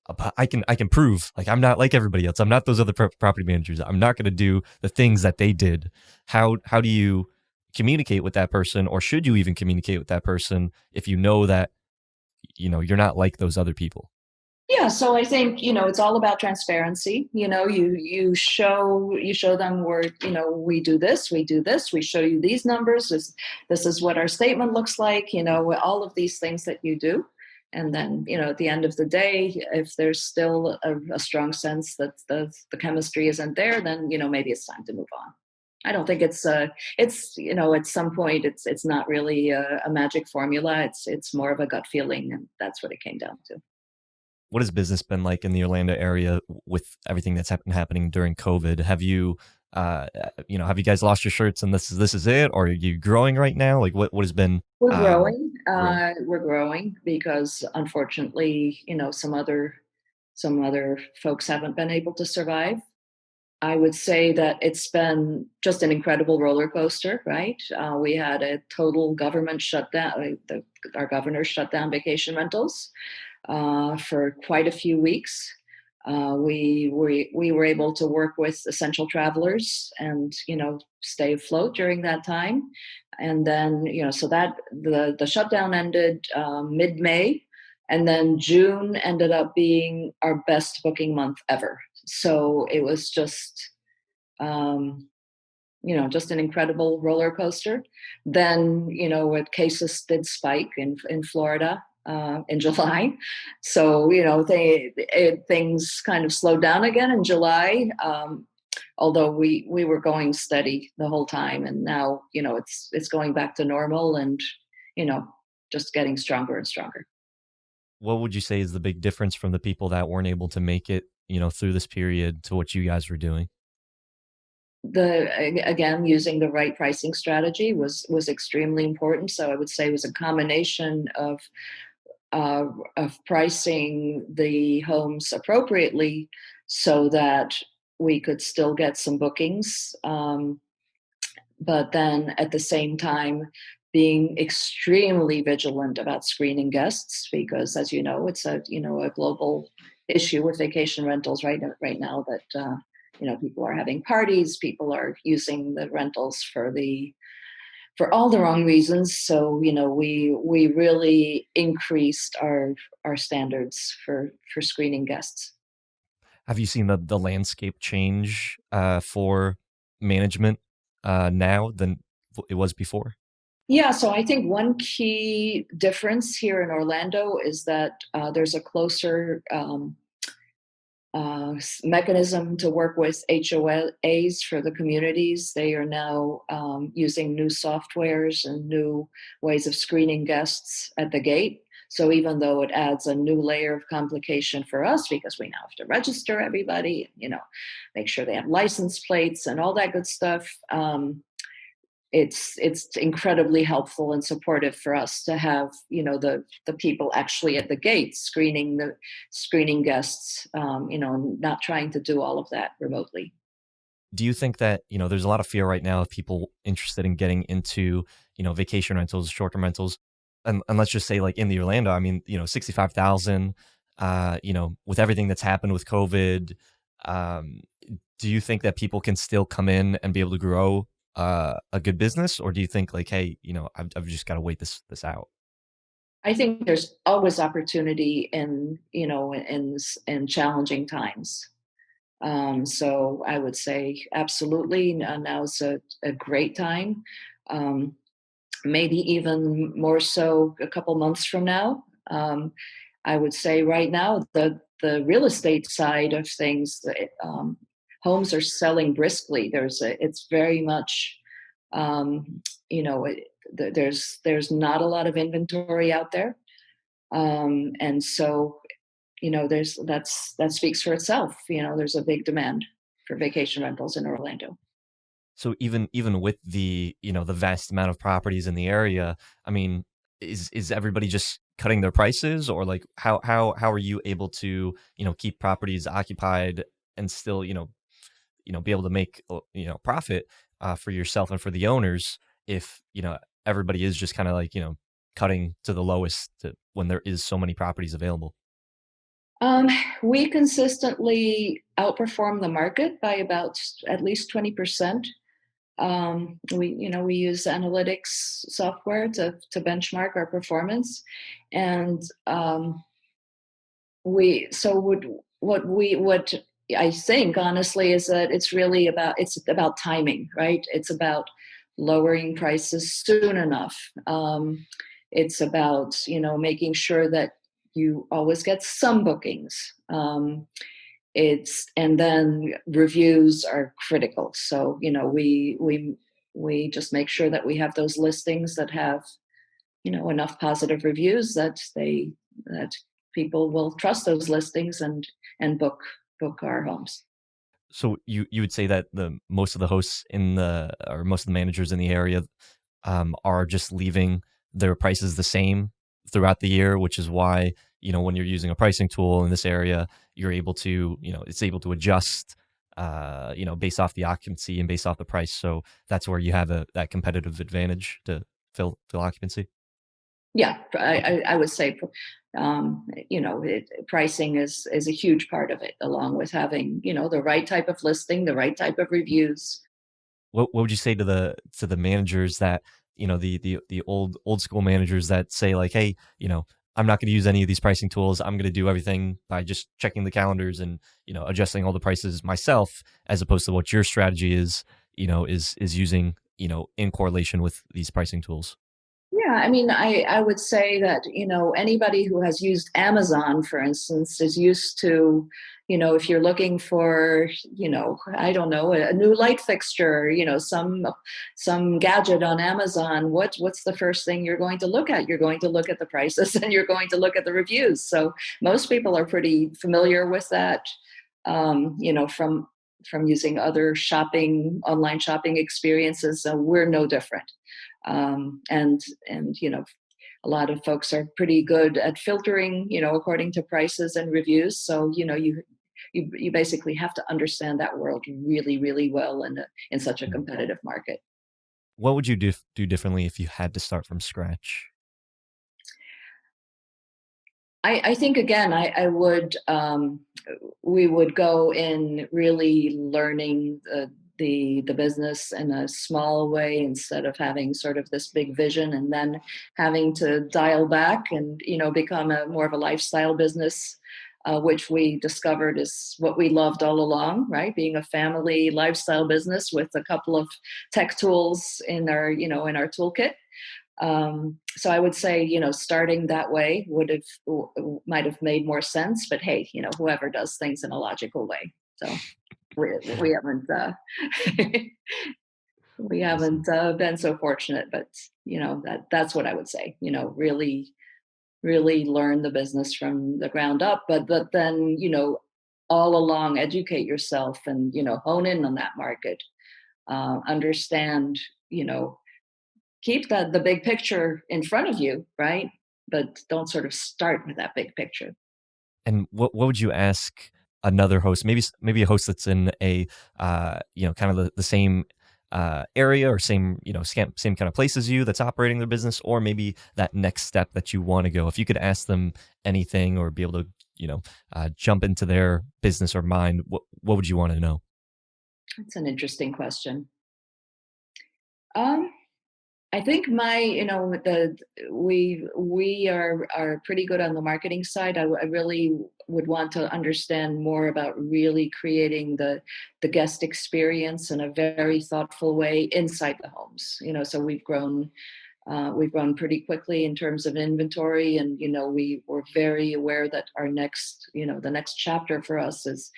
but I can prove like I'm not like everybody else. I'm not those other property managers. I'm not going to do the things that they did. How do you communicate with that person, or should you even communicate with that person if you know that you're not like those other people? Yeah, so I think, it's all about transparency. You show them where, we do this, we do this, we show you these numbers, this is what our statement looks like, all of these things that you do. And then, at the end of the day, if there's still a strong sense that the chemistry isn't there, then, maybe it's time to move on. I don't think it's, at some point it's not really a magic formula. It's more of a gut feeling, and that's what it came down to. What has business been like in the Orlando area with everything that's been happening during COVID? Have you guys lost your shirts and this is it, or are you growing right now? Like what has been We're um, growing. growth? We're growing because unfortunately, some other folks haven't been able to survive. I would say that it's been just an incredible roller coaster, right? We had a total government shutdown. Our governor shut down vacation rentals for quite a few weeks. We were able to work with essential travelers and stay afloat during that time, and then so that the shutdown ended mid May, and then June ended up being our best booking month ever. So it was um, just an incredible roller coaster. Then, what cases did spike in Florida in July. So, things kind of slowed down again in July. Although we were going steady the whole time, and now, it's going back to normal, and, you know, just getting stronger and stronger. What would you say is the big difference from the people that weren't able to make it, through this period to what you guys were doing? Again, using the right pricing strategy was extremely important. So I would say it was a combination uh, of pricing the homes appropriately so that we could still get some bookings, but then at the same time being extremely vigilant about screening guests, because as you know, it's a global issue with vacation rentals right now that people are having parties, people are using the rentals for all the wrong reasons. So we really increased our standards for screening guests. Have you seen the landscape change for management now than it was before? Yeah, so I think one key difference here in Orlando is that there's a closer mechanism to work with HOAs for the communities. They are now using new softwares and new ways of screening guests at the gate. So even though it adds a new layer of complication for us because we now have to register everybody, make sure they have license plates and all that good stuff. It's incredibly helpful and supportive for us to have the people actually at the gate screening guests, and not trying to do all of that remotely. Do you think that, there's a lot of fear right now of people interested in getting into, vacation rentals, short-term rentals, and let's just say like in the Orlando, I mean, 65,000, with everything that's happened with COVID, um, do you think that people can still come in and be able to grow a good business, or do you think like, hey, I've just got to wait this out? I think there's always opportunity in challenging times. So I would say absolutely, now's a great time. Um, Maybe even more so a couple months from now. I would say right now the real estate side of things, homes are selling briskly. It's very much, um, you know, there's not a lot of inventory out there, and so that speaks for itself. There's a big demand for vacation rentals in Orlando. So even with the, the vast amount of properties in the area, I mean, is everybody just cutting their prices, or like how are you able to, keep properties occupied and still, be able to make, profit for yourself and for the owners if, everybody is just kind of like, cutting to the lowest when there is so many properties available? Um, we consistently outperform the market by about at least 20%. We use analytics software to benchmark our performance, and we so would what I think honestly is that it's about timing, right? It's about lowering prices soon enough. It's about making sure that you always get some bookings. It's and then reviews are critical. So we just make sure that we have those listings that have enough positive reviews that people will trust those listings and book our homes. So you would say that the most of the hosts in the or most of the managers in the area are just leaving their prices the same throughout the year, which is why, when you're using a pricing tool in this area, you're able to, it's able to adjust, based off the occupancy and based off the price. So that's where you have that competitive advantage to fill occupancy. Yeah, Okay. I would say, pricing is a huge part of it, along with having the right type of listing, the right type of reviews. What would you say to the managers that, the old school managers that say like, "Hey, I'm not gonna use any of these pricing tools. I'm gonna do everything by just checking the calendars and, adjusting all the prices myself," as opposed to what your strategy is using, in correlation with these pricing tools? Yeah, I mean, I would say that, anybody who has used Amazon, for instance, is used to, if you're looking for, I don't know, a new light fixture, some gadget on Amazon, what's the first thing you're going to look at? You're going to look at the prices and you're going to look at the reviews. So most people are pretty familiar with that, from using other online shopping experiences. So we're no different. And a lot of folks are pretty good at filtering according to prices and reviews. So you basically have to understand that world really, really well in such a Mm. competitive market. What would you do differently if you had to start from scratch? I think again, I would we would go in really learning the business in a small way instead of having sort of this big vision and then having to dial back and become a more of a lifestyle business, which we discovered is what we loved all along, right? Being a family lifestyle business with a couple of tech tools in our toolkit. So I would say, starting that way might have made more sense. But hey, whoever does things in a logical way. So we haven't we Awesome. haven't been so fortunate, but that's what I would say. Really, really learn the business from the ground up, but then all along educate yourself and hone in on that market. Understand, you know keep the big picture in front of you, right? But don't sort of start with that big picture. And what would you ask another host, maybe a host that's in a, kind of the same area or same, same kind of place as you that's operating their business, or maybe that next step that you want to go? If you could ask them anything or be able to, jump into their business or mind, what would you want to know? That's an interesting question. Um, I think we are pretty good on the marketing side. I really would want to understand more about really creating the guest experience in a very thoughtful way inside the homes. So we've grown We've grown pretty quickly in terms of inventory, and we were very aware that our next, the next chapter for us is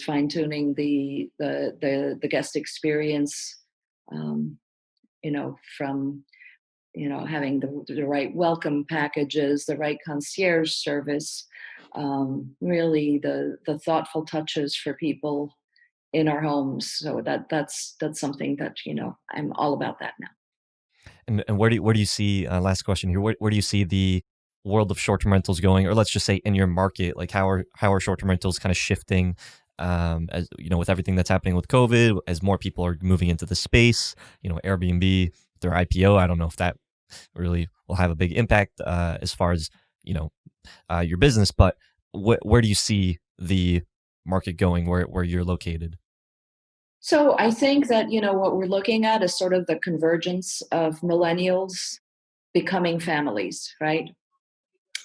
fine tuning the guest experience. Um, from having the right welcome packages, the right concierge service, really the thoughtful touches for people in our homes. So that's something that I'm all about that now. And where do you see, last question here, where do you see the world of short-term rentals going? Or let's just say in your market, like how are short-term rentals kind of shifting, as with everything that's happening with COVID, as more people are moving into the space, Airbnb, their IPO, I don't know if that really will have a big impact, as far as, your business, but where do you see the market going where you're located? So I think that what we're looking at is sort of the convergence of millennials becoming families, right?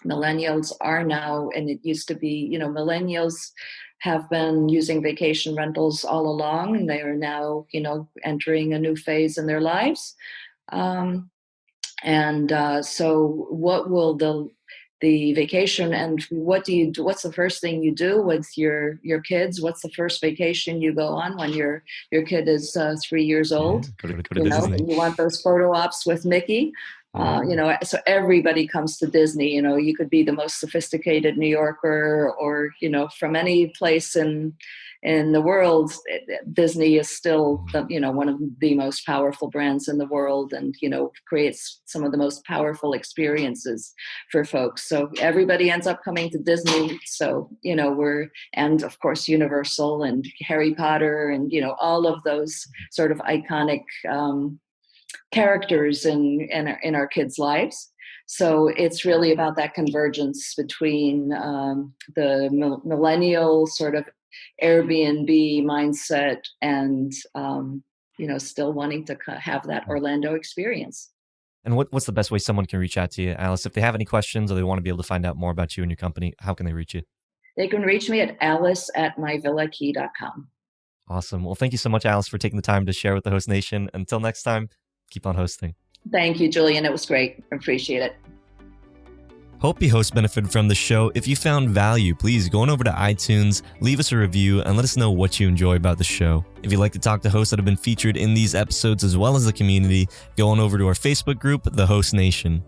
Millennials are now, and it used to be, millennials have been using vacation rentals all along, and they are now, entering a new phase in their lives. Um, and so, what will the vacation, and what do you do? What's the first thing you do with your kids? What's the first vacation you go on when your kid is 3 years Yeah, old? go to Disney. You want those photo ops with Mickey. Yeah. So everybody comes to Disney. You could be the most sophisticated New Yorker, or from any place in the world. Disney is still one of the most powerful brands in the world, and creates some of the most powerful experiences for folks. So everybody ends up coming to Disney. So and of course Universal and Harry Potter, and all of those sort of iconic characters in our kids' lives. So it's really about that convergence between the millennial sort of Airbnb mindset and still wanting to have that Orlando experience. And what's the best way someone can reach out to you, Alice? If they have any questions or they want to be able to find out more about you and your company, how can they reach you? They can reach me at alice@myvillakey.com. Awesome. Well, thank you so much, Alice, for taking the time to share with the Host Nation. Until next time, keep on hosting. Thank you, Julian. It was great. Appreciate it. Hope you host benefited from the show. If you found value, please go on over to iTunes, leave us a review, and let us know what you enjoy about the show. If you'd like to talk to hosts that have been featured in these episodes as well as the community, go on over to our Facebook group, The Host Nation.